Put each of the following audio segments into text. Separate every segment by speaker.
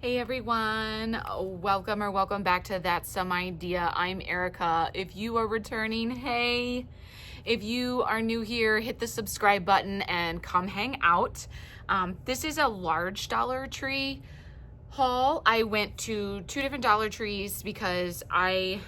Speaker 1: Hey everyone, welcome back to That's Some Idea. I'm Erica. If you are returning, hey. If you are new here, hit the subscribe button and come hang out. This is a large Dollar Tree haul. I went to two different Dollar Trees because I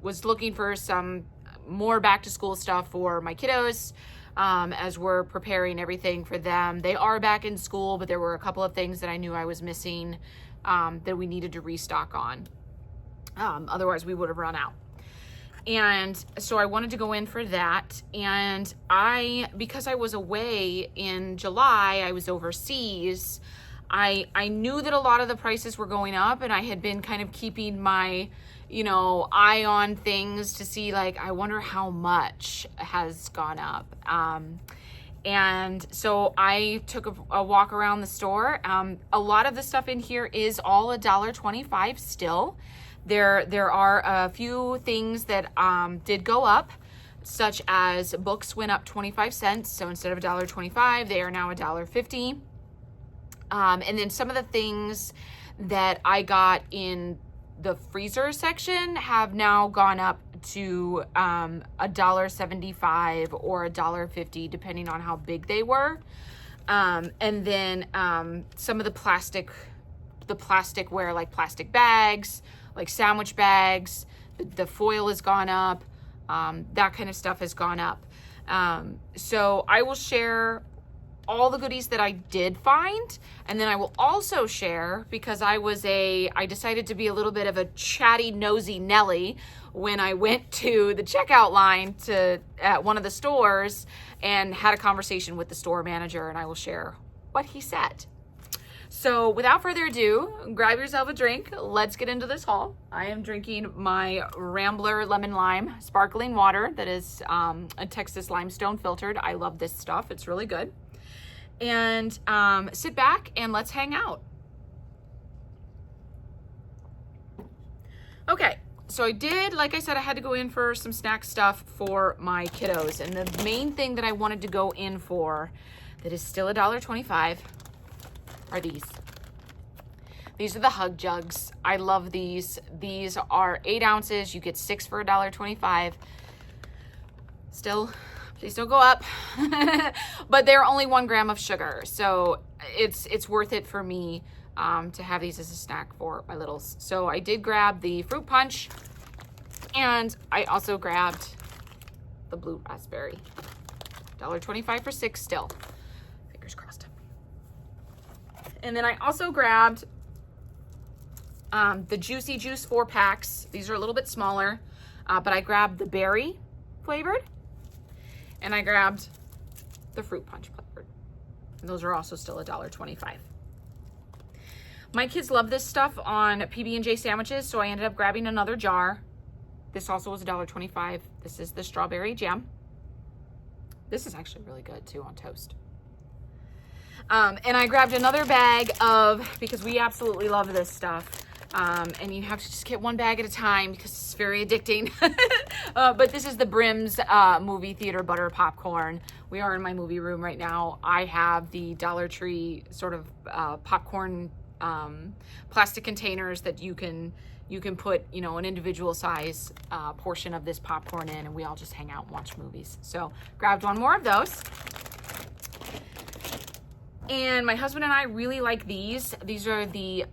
Speaker 1: was looking for some more back to school stuff for my kiddos. As we're preparing everything for them. They are back in school, but there were a couple of things that I knew I was missing that we needed to restock on. Otherwise, we would have run out. And so I wanted to go in for that. And because I was away in July, I was overseas. I knew that a lot of the prices were going up, and I had been kind of keeping my eye on things to see, like, I wonder how much has gone up. And so I took a walk around the store. A lot of the stuff in here is all $1.25 still. There are a few things that did go up, such as books went up 25 cents. So instead of $1.25, they are now $1.50. And then some of the things that I got in the freezer section have now gone up to $1.75 or $1.50, depending on how big they were. And then some of the plasticware, like plastic bags, like sandwich bags, the foil has gone up. That kind of stuff has gone up. So I will share all the goodies that I did find. And then I will also share, because I decided to be a little bit of a chatty, nosy Nelly when I went to the checkout line at one of the stores and had a conversation with the store manager, and I will share what he said. So without further ado, grab yourself a drink. Let's get into this haul. I am drinking my Rambler Lemon Lime sparkling water that is a Texas limestone filtered. I love this stuff. It's really good. And sit back and let's hang out. Okay, so like I said, I had to go in for some snack stuff for my kiddos. And the main thing that I wanted to go in for that is still $1.25 are these. These are the Hug Jugs. I love these. These are 8 ounces. You get 6 for $1.25. Still, please don't go up. But they're only 1 gram of sugar. So it's worth it for me to have these as a snack for my littles. So I did grab the fruit punch, and I also grabbed the blue raspberry. $1.25 for 6 still. Fingers crossed. And then I also grabbed the Juicy Juice 4 packs. These are a little bit smaller, but I grabbed the berry flavored, and I grabbed the fruit punch flavored. And those are also still $1.25. My kids love this stuff on PB&J sandwiches, so I ended up grabbing another jar. This also was $1.25. This is the strawberry jam. This is actually really good too on toast. And I grabbed another bag because we absolutely love this stuff. And you have to just get 1 bag at a time because it's very addicting. But this is the Brim's movie theater butter popcorn. We are in my movie room right now. I have the Dollar Tree sort of popcorn plastic containers that you can put, an individual size portion of this popcorn in, and we all just hang out and watch movies. So grabbed 1 more of those. And my husband and I really like these. These are the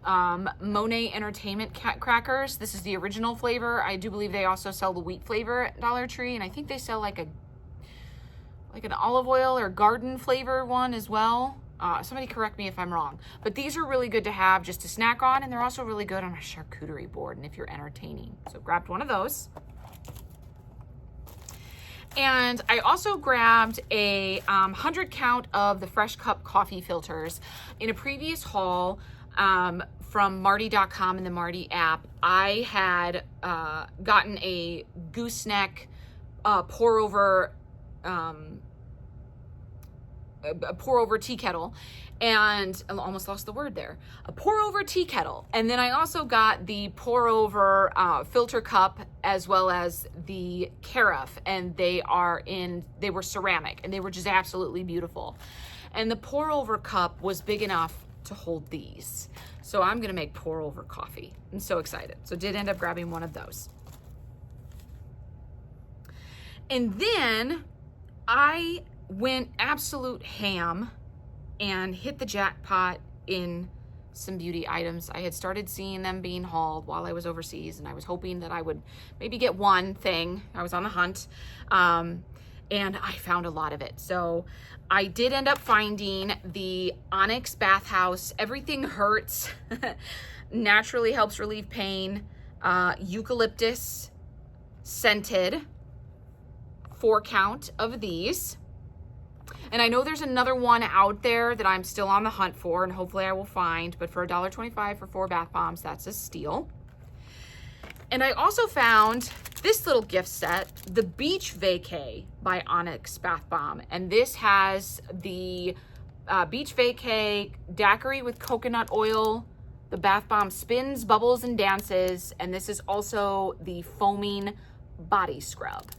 Speaker 1: Monet Entertainment crackers. This is the original flavor. I do believe they also sell the wheat flavor at Dollar Tree, and I think they sell like an olive oil or garden flavor one as well. Somebody correct me if I'm wrong. But these are really good to have just to snack on, and they're also really good on a charcuterie board and if you're entertaining. So grabbed 1 of those. And I also grabbed a 100 count of the Fresh Cup coffee filters. In a previous haul from Marty.com and the Marty app, I had gotten a gooseneck pour over tea kettle, and I almost lost the word there. A pour over tea kettle. And then I also got the pour over filter cup as well as the carafe, and they were ceramic, and they were just absolutely beautiful. And the pour over cup was big enough to hold these. So I'm gonna make pour over coffee. I'm so excited. So did end up grabbing one of those. And then I went absolute ham and hit the jackpot in some beauty items. I had started seeing them being hauled while I was overseas, and I was hoping that I would maybe get one thing. I was on the hunt, and I found a lot of it. So I did end up finding the Onyx Bathhouse Everything Hurts Naturally Helps Relieve Pain Eucalyptus Scented 4 count of these. And I know there's another one out there that I'm still on the hunt for, and hopefully I will find, but for $1.25 for 4 bath bombs, that's a steal. And I also found this little gift set, the Beach Vacay by Onyx Bath Bomb. And this has the Beach Vacay daiquiri with coconut oil. The bath bomb spins, bubbles, and dances. And this is also the foaming body scrub.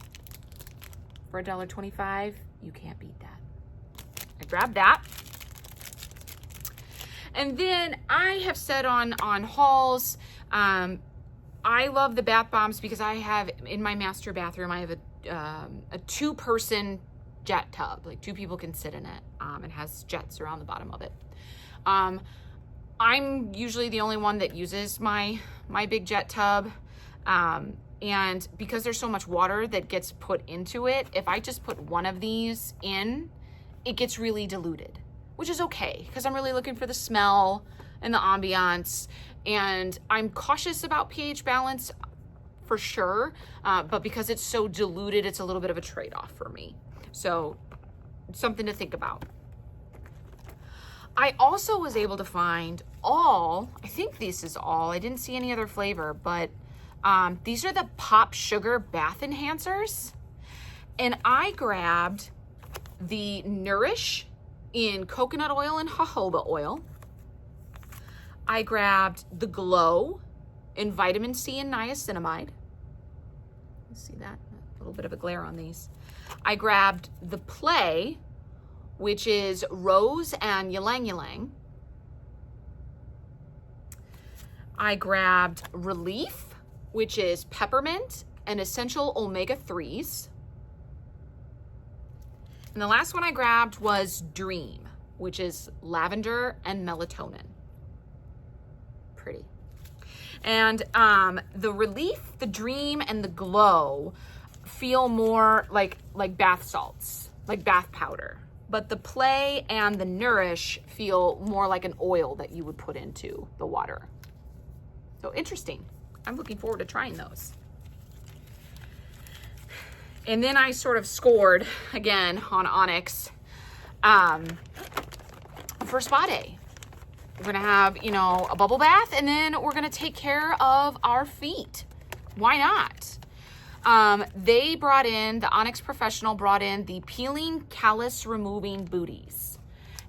Speaker 1: For $1.25, you can't beat that. I grabbed that. And then I have said on hauls, I love the bath bombs because I have, in my master bathroom, I have a 2-person jet tub. Like 2 people can sit in it. It has jets around the bottom of it. I'm usually the only one that uses my big jet tub. And because there's so much water that gets put into it, if I just put one of these in, it gets really diluted, which is okay because I'm really looking for the smell and the ambiance. And I'm cautious about pH balance for sure, but because it's so diluted, it's a little bit of a trade-off for me. So something to think about. I also was able to find I think this is all, I didn't see any other flavor, but these are the Pop Sugar Bath Enhancers. And I grabbed the Nourish in coconut oil and jojoba oil. I grabbed the Glow in vitamin C and niacinamide. You see that? A little bit of a glare on these. I grabbed the Play, which is rose and ylang ylang. I grabbed Relief, which is peppermint and essential omega-3s. And the last one I grabbed was Dream, which is lavender and melatonin. Pretty. And the Relief, the Dream, and the Glow feel more like bath salts, like bath powder. But the Play and the Nourish feel more like an oil that you would put into the water. So interesting. I'm looking forward to trying those. And then I sort of scored again on Onyx for spa day. We're gonna have, a bubble bath, and then we're gonna take care of our feet. Why not? The Onyx Professional brought in the Peeling Callus Removing Booties.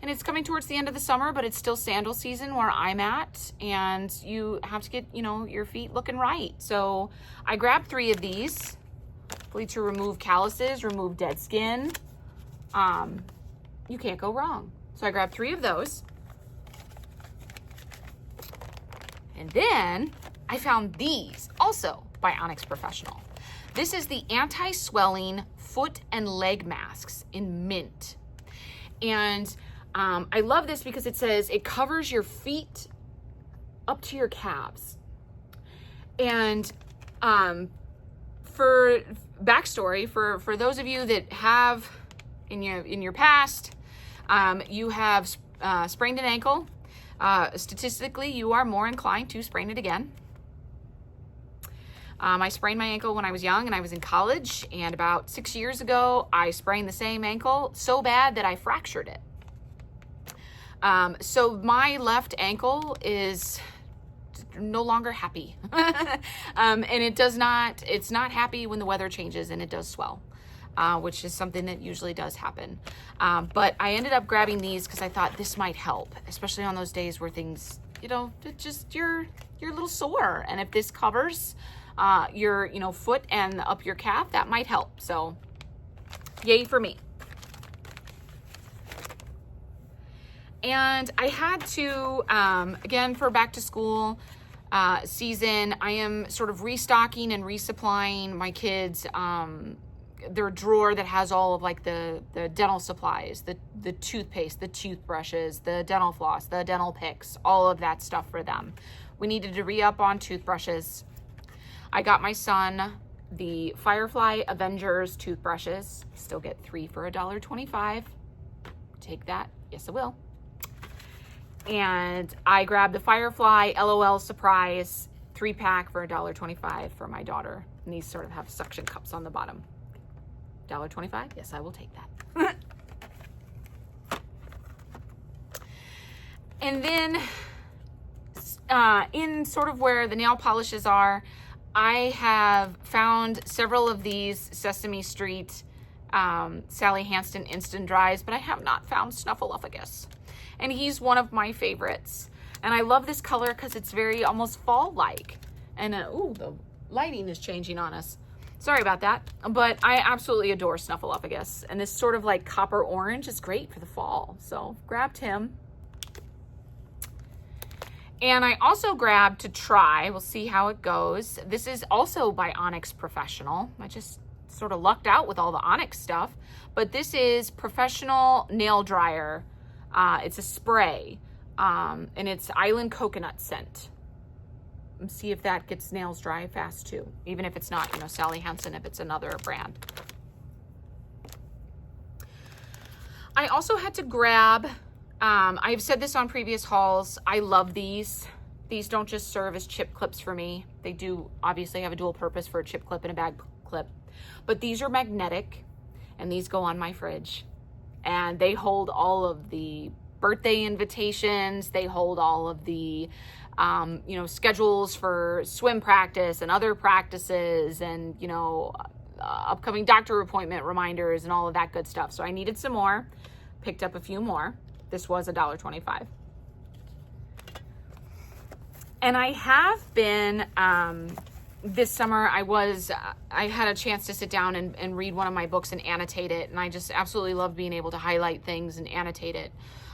Speaker 1: And it's coming towards the end of the summer, but it's still sandal season where I'm at, and you have to get, your feet looking right. So I grabbed 3 of these. Hopefully to remove calluses, remove dead skin. You can't go wrong. So I grabbed 3 of those. And then I found these also by Onyx Professional. This is the anti-swelling foot and leg masks in mint. And I love this because it says it covers your feet up to your calves. And for backstory, for those of you that have in your past, you have sprained an ankle. Statistically, you are more inclined to sprain it again. I sprained my ankle when I was young and I was in college, and about 6 years ago, I sprained the same ankle so bad that I fractured it. So my left ankle is no longer happy. And it's not happy when the weather changes and it does swell, which is something that usually does happen. But I ended up grabbing these because I thought this might help, especially on those days where things, you're a little sore. And if this covers your, foot and up your calf, that might help. So yay for me. And I had to, again, for back to school season, I am sort of restocking and resupplying my kids their drawer that has all of like the dental supplies, the toothpaste, the toothbrushes, the dental floss, the dental picks, all of that stuff for them. We needed to re-up on toothbrushes. I got my son the Firefly Avengers toothbrushes. Still get 3 for $1.25. Take that. Yes, I will. And I grabbed the Firefly LOL Surprise 3-pack for $1.25 for my daughter. And these sort of have suction cups on the bottom. $1.25? Yes, I will take that. And then in sort of where the nail polishes are, I have found several of these Sesame Street Sally Hansen Instant Dries, but I have not found Snuffleupagus. And he's one of my favorites. And I love this color because it's very almost fall-like. And ooh, the lighting is changing on us. Sorry about that. But I absolutely adore Snuffleupagus. And this sort of like copper orange is great for the fall. So grabbed him. And I also grabbed to try, we'll see how it goes. This is also by Onyx Professional. I just sort of lucked out with all the Onyx stuff. But this is Professional Nail Dryer. It's a spray, and it's Island Coconut Scent. Let's see if that gets nails dry fast too. Even if it's not, you know, Sally Hansen, if it's another brand. I also had to grab, I've said this on previous hauls, I love these. These don't just serve as chip clips for me. They do obviously have a dual purpose for a chip clip and a bag clip. But these are magnetic, and these go on my fridge. And they hold all of the birthday invitations. They hold all of the, you know, schedules for swim practice and other practices and, you know, upcoming doctor appointment reminders and all of that good stuff. So I needed some more. Picked up a few more. This was $1.25. And I have been, this summer I had a chance to sit down and read one of my books and annotate it. And I just absolutely love being able to highlight things and annotate it.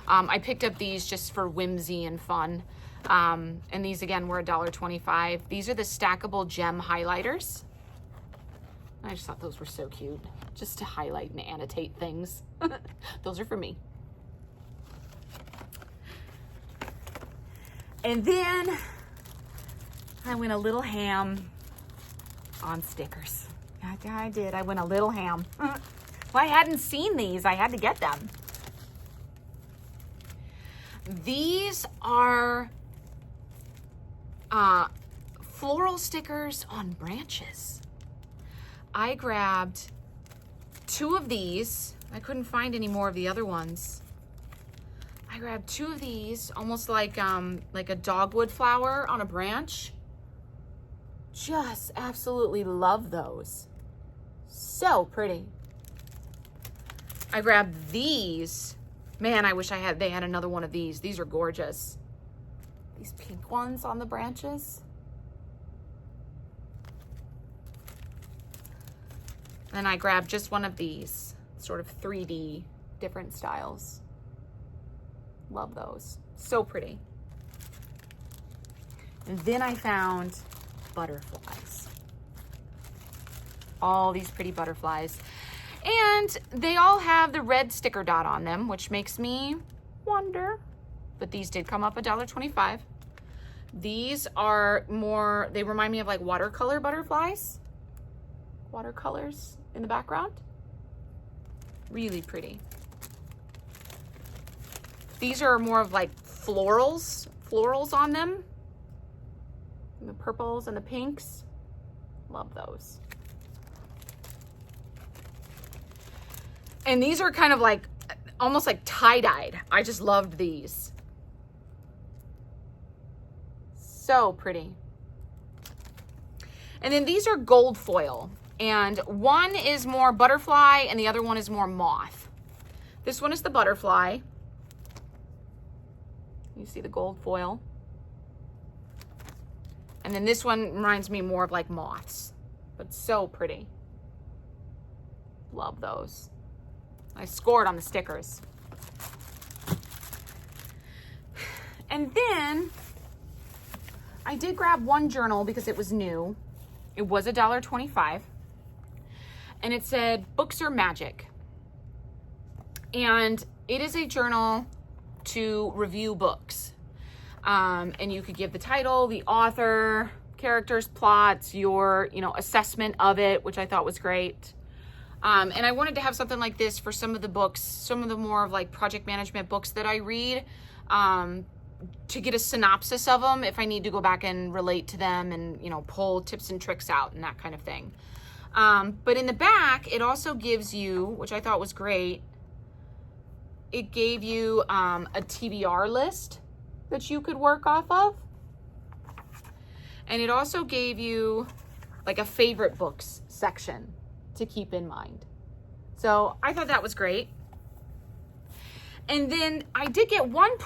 Speaker 1: I picked up these just for whimsy and fun. And these again were $1.25. These are the stackable gem highlighters. I just thought those were so cute, just to highlight and annotate things. Those are for me. And then I went a little ham on stickers. I did. I went a little ham. Well, I hadn't seen these. I had to get them. These are floral stickers on branches. I grabbed 2 of these. I couldn't find any more of the other ones. I grabbed 2 of these, almost like a dogwood flower on a branch. Just absolutely love those. So pretty. I grabbed these. Man, I wish they had another one of these. These are gorgeous. These pink ones on the branches. Then I grabbed just one of these, sort of 3D, different styles. Love those. So pretty. And then I found butterflies. All these pretty butterflies. And they all have the red sticker dot on them, which makes me wonder. But these did come up $1.25. These are more, they remind me of like watercolor butterflies. Watercolors in the background. Really pretty. These are more of like florals on them. And the purples and the pinks. Love those. And these are kind of like, almost like tie-dyed. I just loved these. So pretty. And then these are gold foil. And one is more butterfly and the other one is more moth. This one is the butterfly. You see the gold foil. And then this one reminds me more of like moths, but so pretty. Love those. I scored on the stickers. And then I did grab one journal because it was new. It was $1.25. And it said, Books Are Magic. And it is a journal to review books. And you could give the title, the author, characters, plots, your, assessment of it, which I thought was great. And I wanted to have something like this for some of the books, some of the more of like project management books that I read, to get a synopsis of them if I need to go back and relate to them and, pull tips and tricks out and that kind of thing. But in the back, it also gives you, which I thought was great, it gave you a TBR list that you could work off of. And it also gave you like a favorite books section to keep in mind. So I thought that was great. And then I did get one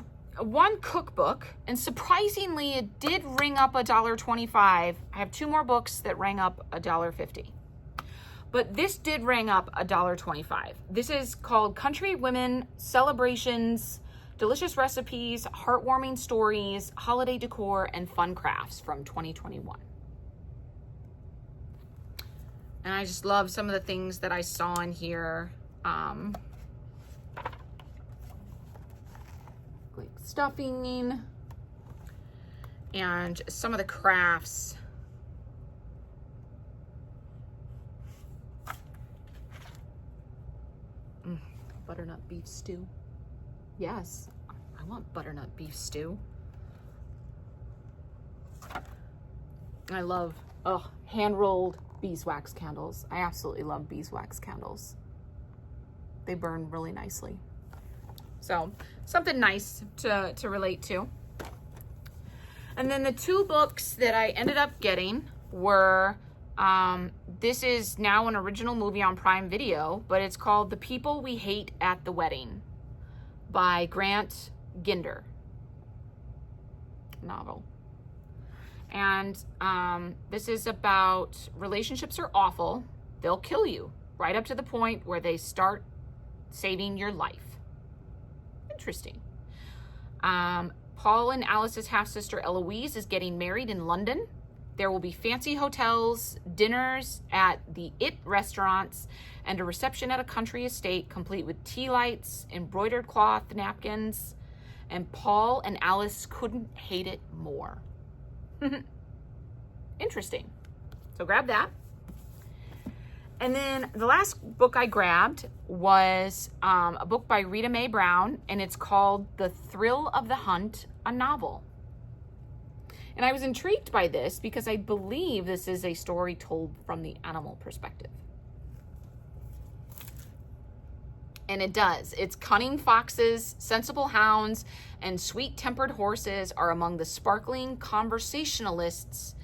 Speaker 1: cookbook, and surprisingly it did ring up $1.25. I have two more books that rang up $1.50. But this did ring up $1.25. This is called Country Women Celebrations, Delicious Recipes, Heartwarming Stories, Holiday Decor, and Fun Crafts from 2021. And I just love some of the things that I saw in here. Like stuffing and some of the crafts. Butternut beef stew. Yes, I want butternut beef stew. I love, hand-rolled beeswax candles. I absolutely love beeswax candles. They burn really nicely. So, something nice to relate to. And then the two books that I ended up getting were, this is now an original movie on Prime Video, but it's called The People We Hate at the Wedding by Grant Ginder. Novel. And this is about relationships are awful. They'll kill you right up to the point where they start saving your life. Interesting. Paul and Alice's half-sister Eloise is getting married in London. There will be fancy hotels, dinners at the It restaurants, and a reception at a country estate complete with tea lights, embroidered cloth napkins, and Paul and Alice couldn't hate it more. Interesting. So grab that. And then the last book I grabbed was a book by Rita Mae Brown, and it's called The Thrill of the Hunt, a novel. And I was intrigued by this because I believe this is a story told from the animal perspective. And it does. Its cunning foxes, sensible hounds, and sweet-tempered horses are among the sparkling conversationalists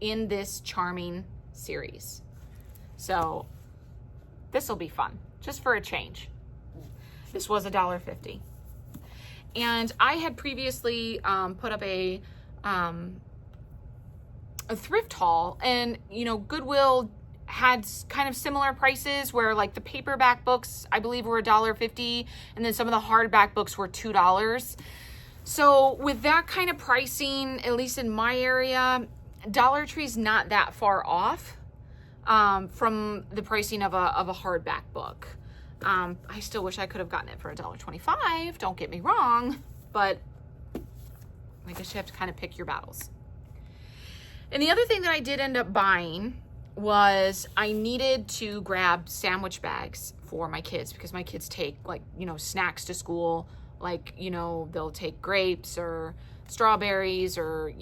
Speaker 1: in this charming series. So this will be fun, just for a change. This was $1.50. And I had previously put up a thrift haul, and Goodwill had kind of similar prices where like the paperback books I believe were $1.50, and then some of the hardback books were $2. So with that kind of pricing, at least in my area, Dollar Tree's not that far off from the pricing of a hardback book. I still wish I could have gotten it for $1.25, don't get me wrong, but I guess you have to kind of pick your battles. And the other thing that I did end up buying was I needed to grab sandwich bags for my kids because my kids take snacks to school. They'll take grapes or strawberries or,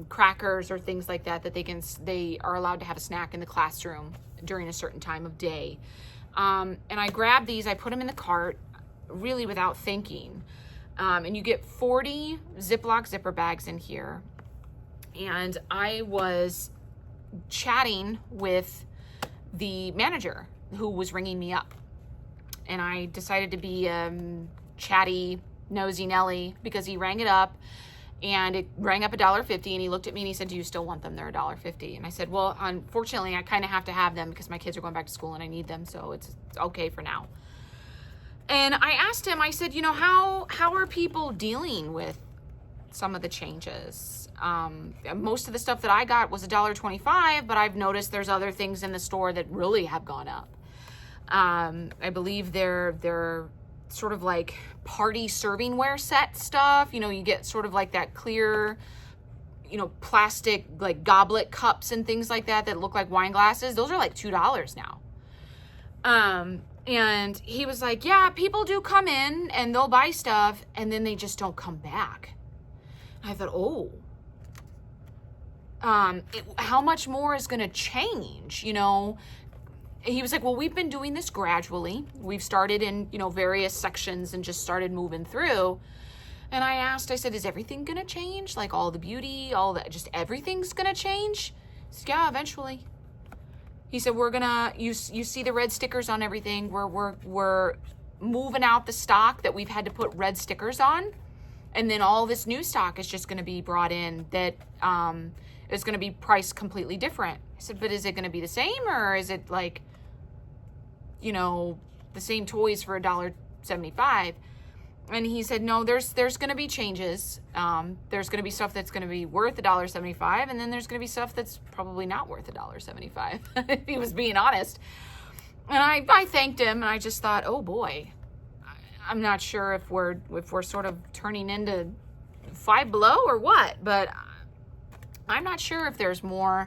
Speaker 1: crackers or things like that they are allowed to have a snack in the classroom during a certain time of day. And I grabbed these, I put them in the cart really without thinking. And you get 40 Ziploc zipper bags in here. And I was chatting with the manager who was ringing me up. And I decided to be chatty, nosy Nelly because he rang it up. And it rang up $1.50, and he looked at me and he said, "Do you still want them? They're $1.50." And I said, "Well, unfortunately, I kind of have to have them because my kids are going back to school and I need them, so it's okay for now." And I asked him, I said, how are people dealing with some of the changes. Most of the stuff that I got was $1.25, but I've noticed there's other things in the store that really have gone up. I believe they're sort of like party servingware set stuff. You know, you get sort of like that clear, you know, plastic like goblet cups and things like that that look like wine glasses. Those are like $2 now. And he was like, yeah, people do come in and they'll buy stuff and then they just don't come back. And I thought, oh, how much more is going to change? You know, he was like, well, we've been doing this gradually. We've started in, you know, various sections and just started moving through. And I said, is everything going to change? Like all the beauty, all that, just everything's going to change? He said, yeah, eventually. He said, we're gonna, you see the red stickers on everything. We're moving out the stock that we've had to put red stickers on. And then all this new stock is just gonna be brought in that is gonna be priced completely different. I said, but is it gonna be the same, or is it like, you know, the same toys for $1.75? And he said, no, there's going to be changes. There's going to be stuff that's going to be worth $1.75, and then there's going to be stuff that's probably not worth $1.75, if he was being honest. And I thanked him, and I just thought, oh boy, I'm not sure if we're sort of turning into Five Below or what, but I'm not sure if there's more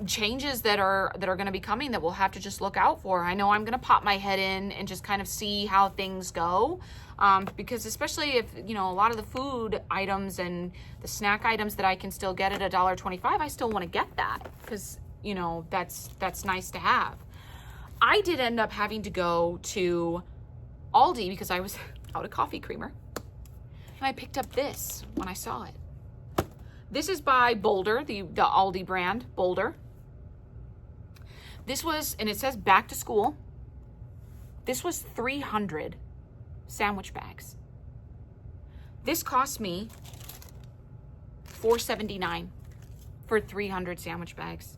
Speaker 1: changes that are going to be coming that we'll have to just look out for. I know I'm going to pop my head in and just kind of see how things go, because especially if, you know, a lot of the food items and the snack items that I can still get at $1.25, I still want to get that because, you know, that's nice to have. I did end up having to go to Aldi because I was out of coffee creamer, and I picked up this when I saw it. This is by Boulder, the Aldi brand, Boulder. This was, and it says back to school. This was 300 sandwich bags. This cost me $4.79 for 300 sandwich bags.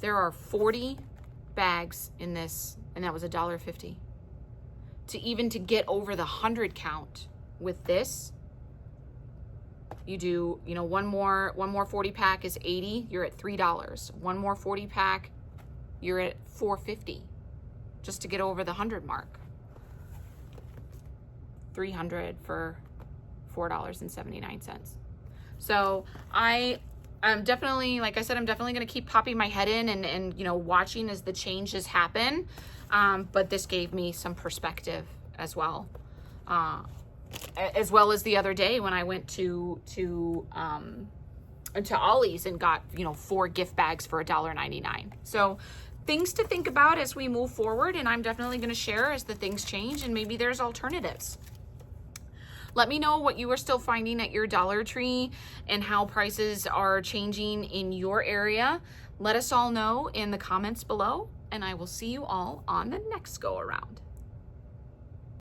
Speaker 1: There are 40 bags in this, and that was $1.50. To get over the 100 count with this, you do, you know, one more 40 pack is $80, you're at $3. One more 40 pack, you're at $4.50 just to get over the 100 mark. 300 for $4.79. So I'm definitely, like I said, I'm definitely going to keep popping my head in and, you know, watching as the changes happen. But this gave me some perspective as well. As well as the other day when I went to Ollie's and got, you know, 4 gift bags for $1.99. So things to think about as we move forward, and I'm definitely going to share as the things change, and maybe there's alternatives. Let me know what you are still finding at your Dollar Tree and how prices are changing in your area. Let us all know in the comments below, and I will see you all on the next go around.